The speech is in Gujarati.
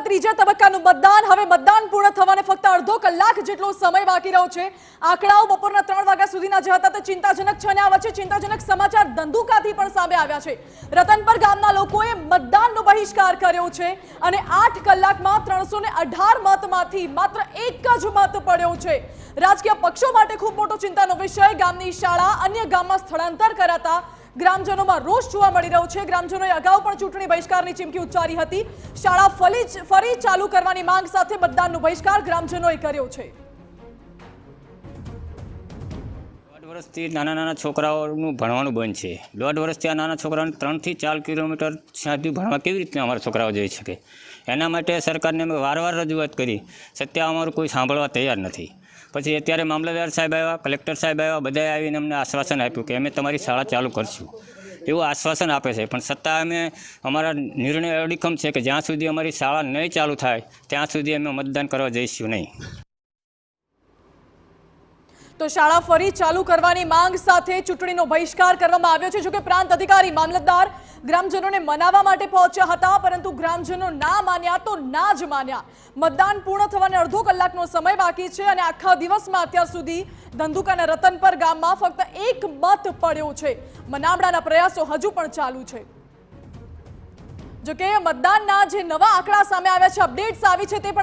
વિધાનસભામાં ત્રીજા તબક્કાનું મતદાન હવે મતદાન પૂર્ણ થવાને ફક્ત અડધો કલાક જેટલો સમય બાકી રહ્યો છે। આંકડાઓ બપોરના 3 વાગ્યા સુધીના જે હતા તે ચિંતાજનક છે અને આ વચ્ચે ચિંતાજનક સમાચાર ધંધુકાથી પણ સામે આવ્યા છે। રતનપર ગામના લોકોએ મતદાનનો બહિષ્કાર કર્યો છે અને 8 કલાકમાં 318 મતમાંથી માત્ર એક જ મત પડ્યો છે। રાજકીય પક્ષો માટે ખૂબ મોટો ચિંતાનો વિષય। ગામની શાળા અન્ય ગામમાં સ્થળાંતર કરાતા ગ્રામજનોમાં રોષ જોવા મળી રહ્યો છે। ગ્રામજનોએ અગાઉ પણ ચૂંટણી બહિષ્કારની ચીમકી ઉચ્ચારી હતી। શાળા ફરી ચાલુ કરવાની માંગ સાથે મતદાનનો બહિષ્કાર ગ્રામજનોએ કર્યો છે। 1.5 વર્ષથી નાના છોકરાઓનું ભણવાનું બંધ છે। 1.5 વર્ષથી આ નાના છોકરાઓને 3 થી 4 કિલોમીટર સુધી ભણવા કેવી રીતે અમારા છોકરાઓ જઈ શકે? એના માટે સરકારને અમે વારંવાર રજૂઆત કરી, સત્ય અમારું કોઈ સાંભળવા તૈયાર નથી। પછી અત્યારે મામલતદાર સાહેબ આવ્યા, કલેક્ટર સાહેબ આવ્યા, બધાએ આવીને અમને આશ્વાસન આપ્યું કે અમે તમારી શાળા ચાલુ કરશું, એવું આશ્વાસન આપે છે। પણ છતાં અમે અમારા નિર્ણય અડીખમ છે કે જ્યાં સુધી અમારી શાળા નહીં ચાલુ થાય ત્યાં સુધી અમે મતદાન કરવા જઈશું નહીં। તો શાળા ફરી ચાલુ કરવાની માંગ સાથે ચૂંટણીનો બહિષ્કાર કરવામાં આવ્યો છે। જોકે પ્રાંત અધિકારી મામલતદાર ગ્રામજનોને મનાવવા માટે પહોંચ્યા હતા, પરંતુ ગ્રામજનો ના માન્યા તો ના જ માન્યા। મતદાન પૂર્ણ થવાને અડધો કલાકનો સમય બાકી છે અને આખા દિવસમાં અત્યાર સુધી ધંધુકાના રતનપર ગામમાં ફક્ત એક મત પડ્યો છે। મનાવડાના પ્રયાસો હજુ પણ ચાલુ છે। જોકે મતદાનના જે નવા આંકડા સામે આવ્યા છે, અપડેટ્સ આવી છે તે પણ